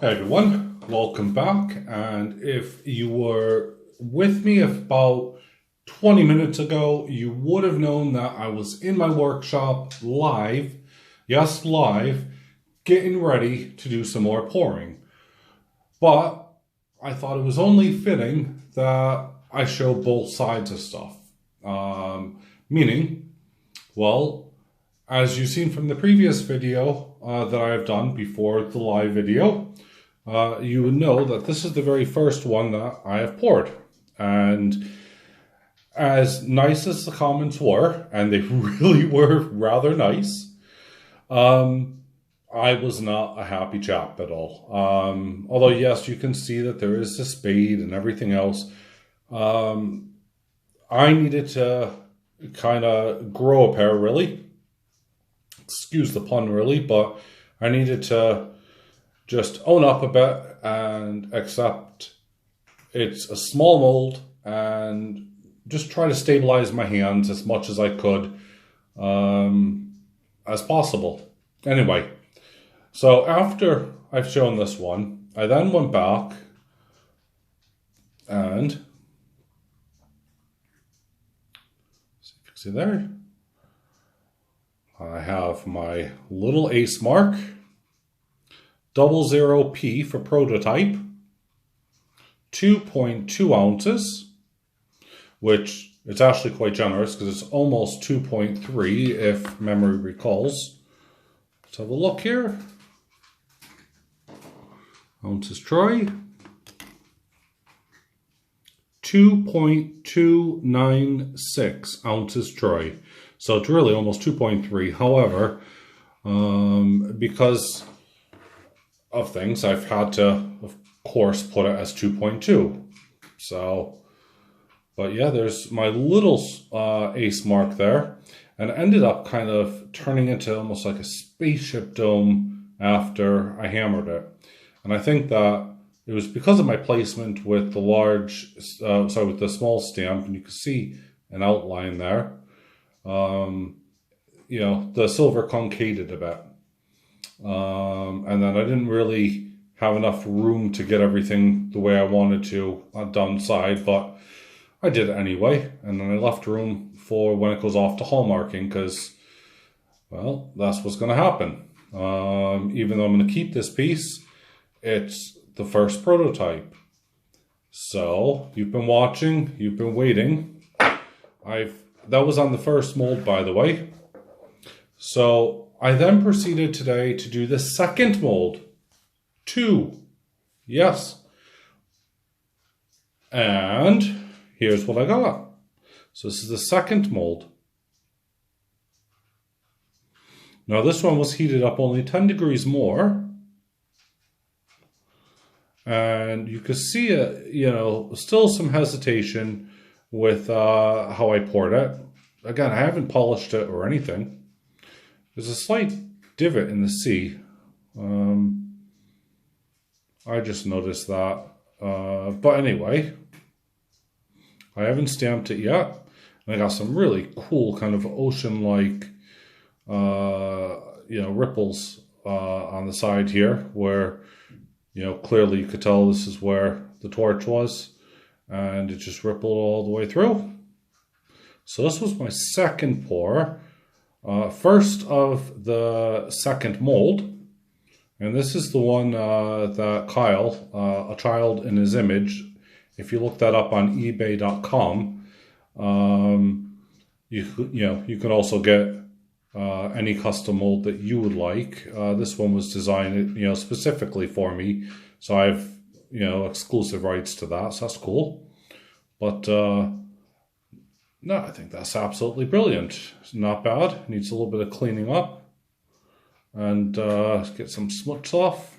Hey everyone, welcome back. And if you were with me about 20 minutes ago, you would have known that I was in my workshop live, yes, live, getting ready to do some more pouring. But I thought it was only fitting that I show both sides of stuff. Meaning, well, as you've seen from the previous video that I've done before the live video, you would know that this is the very first one that I have poured. And as nice as the comments were, and they really were rather nice, I was not a happy chap at all. Although, yes, you can see that there is a spade and everything else. I needed to kind of grow a pair, really. Excuse the pun, really, but I needed to just own up a bit and accept it's a small mold and just try to stabilize my hands as much as I could as possible. Anyway, so after I've shown this one, I then went back and see if you can see there. I have my little Ace Mark 00P for prototype, 2.2 ounces, which it's actually quite generous because it's almost 2.3 if memory recalls. Let's have a look here. Ounces Troy. 2.296 ounces Troy. So it's really almost 2.3. However, because of things, I've had to, of course, put it as 2.2. So, but yeah, there's my little Ace Mark there. And it ended up kind of turning into almost like a spaceship dome after I hammered it. And I think that it was because of my placement with the with the small stamp, and you can see an outline there. You know, the silver concaved a bit. And then I didn't really have enough room to get everything the way I wanted to downside, but I did it anyway. And then I left room for when it goes off to hallmarking because, well, that's what's going to happen. Even though I'm going to keep this piece, it's the first prototype. So you've been watching, you've been waiting. That was on the first mold, by the way. So I then proceeded today to do the second mold. 2. Yes. And here's what I got. So this is the second mold. Now this one was heated up only 10 degrees more. And you can see, you know, still some hesitation with how I poured it. Again, I haven't polished it or anything. There's a slight divot in the C. I just noticed that. But anyway, I haven't stamped it yet. And I got some really cool kind of ocean-like, you know, ripples on the side here where, you know, clearly you could tell this is where the torch was. And it just rippled all the way through. So this was my second pour. First of the second mold. And this is the one that Kyle, A Child in His Image, if you look that up on ebay.com, you can also get any custom mold that you would like. This one was designed, you know, specifically for me. So I've, you know, exclusive rights to that. So that's cool. But no, I think that's absolutely brilliant. It's not bad. Needs a little bit of cleaning up. And get some smudge off.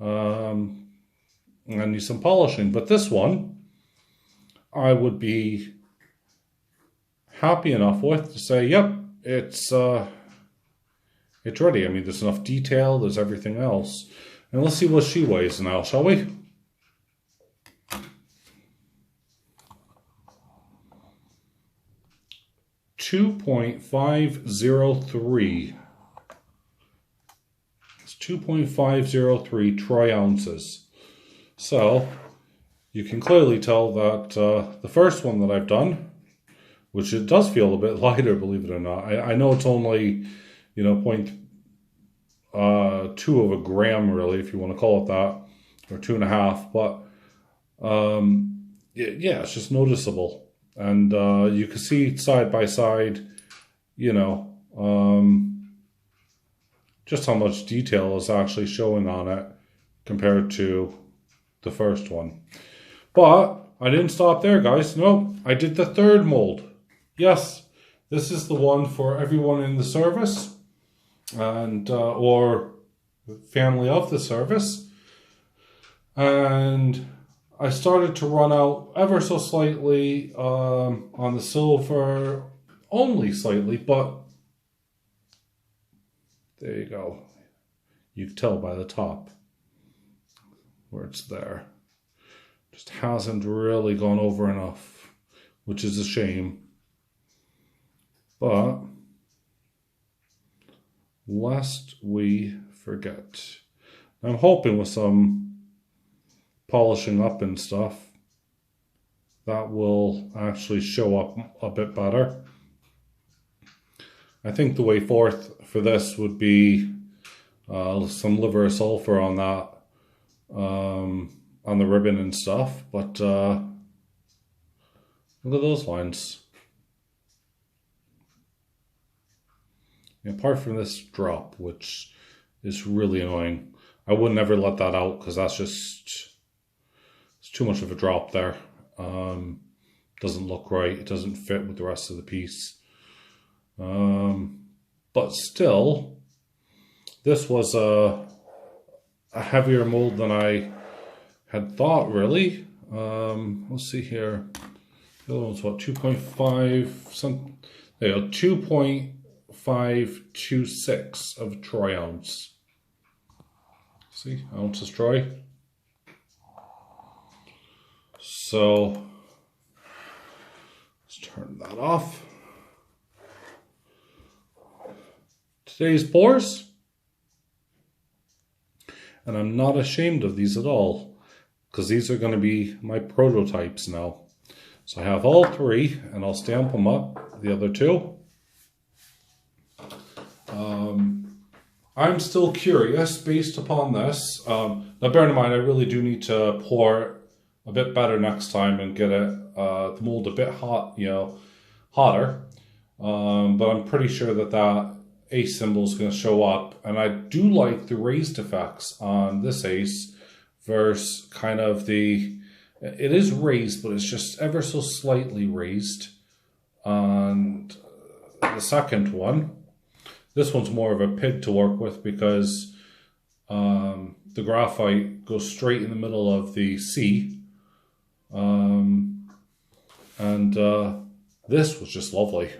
And need some polishing. But this one, I would be happy enough with to say, yep, it's ready. I mean, there's enough detail. There's everything else. And let's see what she weighs now, shall we? .503. 2.503 troy ounces. So you can clearly tell that the first one that I've done, which it does feel a bit lighter, believe it or not. I know it's only, 0.2 of a gram, really, if you want to call it that, or 2.5. But yeah, it's just noticeable, and you can see side by side, just how much detail is actually showing on it compared to the first one. But I didn't stop there, guys. No, I did the third mold. Yes, this is the one for everyone in the service and or family of the service. And I started to run out ever so slightly on the silver, only slightly, but there you go. You can tell by the top where it's there. Just hasn't really gone over enough, which is a shame. But lest we forget, I'm hoping with some polishing up and stuff, that will actually show up a bit better. I think the way forth for this would be some liver sulfur on that, on the ribbon and stuff. But look at those lines. Apart from this drop, which is really annoying, I would never let that out because that's just, it's too much of a drop there. Doesn't look right. It doesn't fit with the rest of the piece. But still, this was a heavier mold than I had thought, really. Let's see here. The other one's what, 2.5 something. There you go, 2.526 of a troy ounce. See, ounces troy. So let's turn that off. Today's pours, and I'm not ashamed of these at all, because these are going to be my prototypes now. So I have all three, and I'll stamp them up, the other two. I'm still curious based upon this. Now bear in mind, I really do need to pour a bit better next time and get it, the mold a bit hot, hotter. But I'm pretty sure that ace symbol is going to show up, and I do like the raised effects on this ace versus kind of it is raised, but it's just ever so slightly raised on the second one. This one's more of a pig to work with because the graphite goes straight in the middle of the C, and this was just lovely.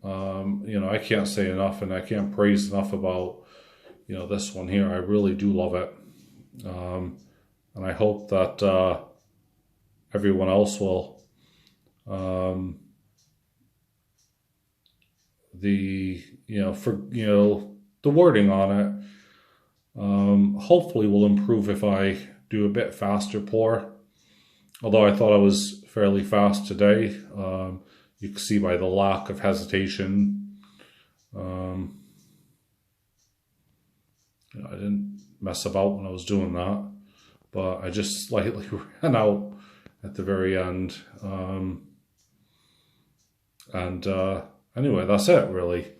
I can't say enough, and I can't praise enough about, this one here. I really do love it. And I hope that everyone else will. The wording on it, hopefully will improve if I do a bit faster pour. Although I thought I was fairly fast today. You can see by the lack of hesitation. I didn't mess about when I was doing that, but I just slightly ran out at the very end. Anyway, that's it, really.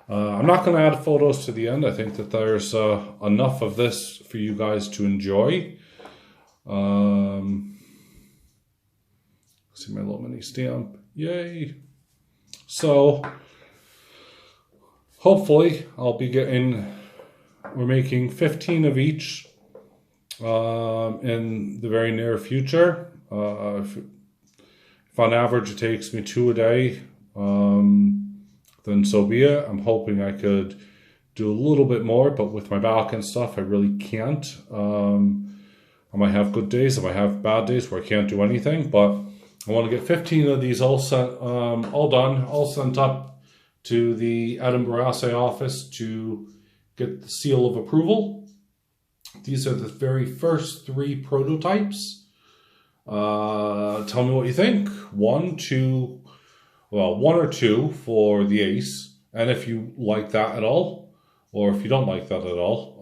I'm not going to add photos to the end. I think that there's enough of this for you guys to enjoy. See my little mini stamp. Yay! So, hopefully, I'll be we're making 15 of each in the very near future. If on average it takes me 2 a day, then so be it. I'm hoping I could do a little bit more, but with my back and stuff, I really can't. I might have good days, I might have bad days where I can't do anything, but I want to get 15 of these all sent, all done, all sent up to the Edinburgh Assay office to get the seal of approval. These are the very first 3 prototypes. Tell me what you think. 1, 2, well, 1 or 2 for the Ace. And if you like that at all, or if you don't like that at all,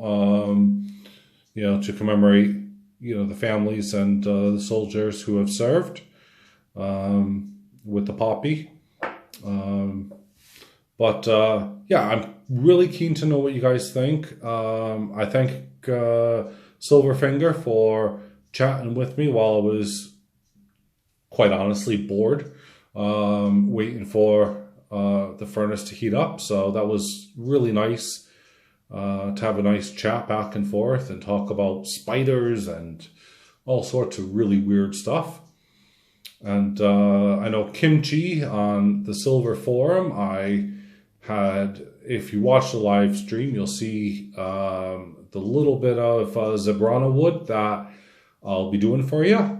to commemorate, the families and the soldiers who have served with the Poppy. I'm really keen to know what you guys think. I thank Silverfinger for chatting with me while I was, quite honestly, bored, waiting for the furnace to heat up. So that was really nice to have a nice chat back and forth and talk about spiders and all sorts of really weird stuff. And I know Kimchi on the Silver Forum, if you watch the live stream, you'll see the little bit of Zebrana wood that I'll be doing for you.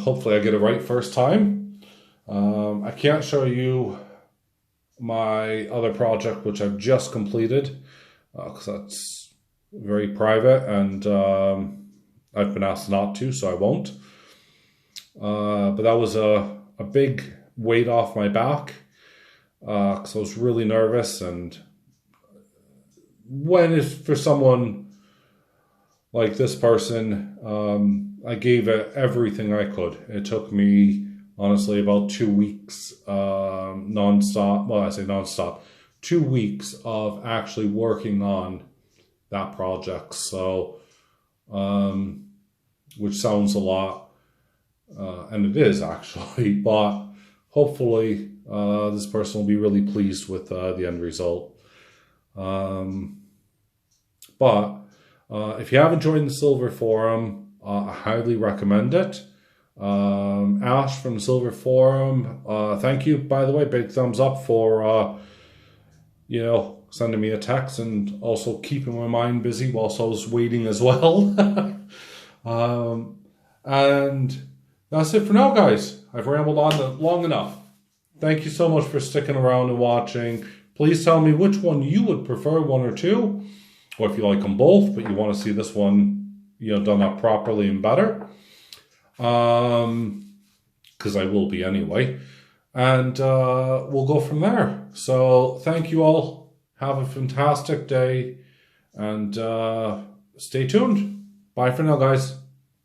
Hopefully I get it right first time. I can't show you my other project, which I've just completed, because that's very private, and I've been asked not to, so I won't. But that was a big weight off my back, because I was really nervous. And when it's for someone like this person, I gave it everything I could. It took me, honestly, about 2 weeks nonstop. Well, I say nonstop. 2 weeks of actually working on that project. So, which sounds a lot, and it is actually, but hopefully this person will be really pleased with the end result. If you haven't joined the Silver Forum, I highly recommend it. Ash from Silver Forum, thank you, by the way. Big thumbs up for, sending me a text and also keeping my mind busy whilst I was waiting as well. And that's it for now, guys. I've rambled on long enough. Thank you so much for sticking around and watching. Please tell me which one you would prefer, 1 or 2, or if you like them both, but you want to see this one, done up properly and better. Because I will be anyway. And we'll go from there. So thank you all. Have a fantastic day. And stay tuned. Bye for now, guys.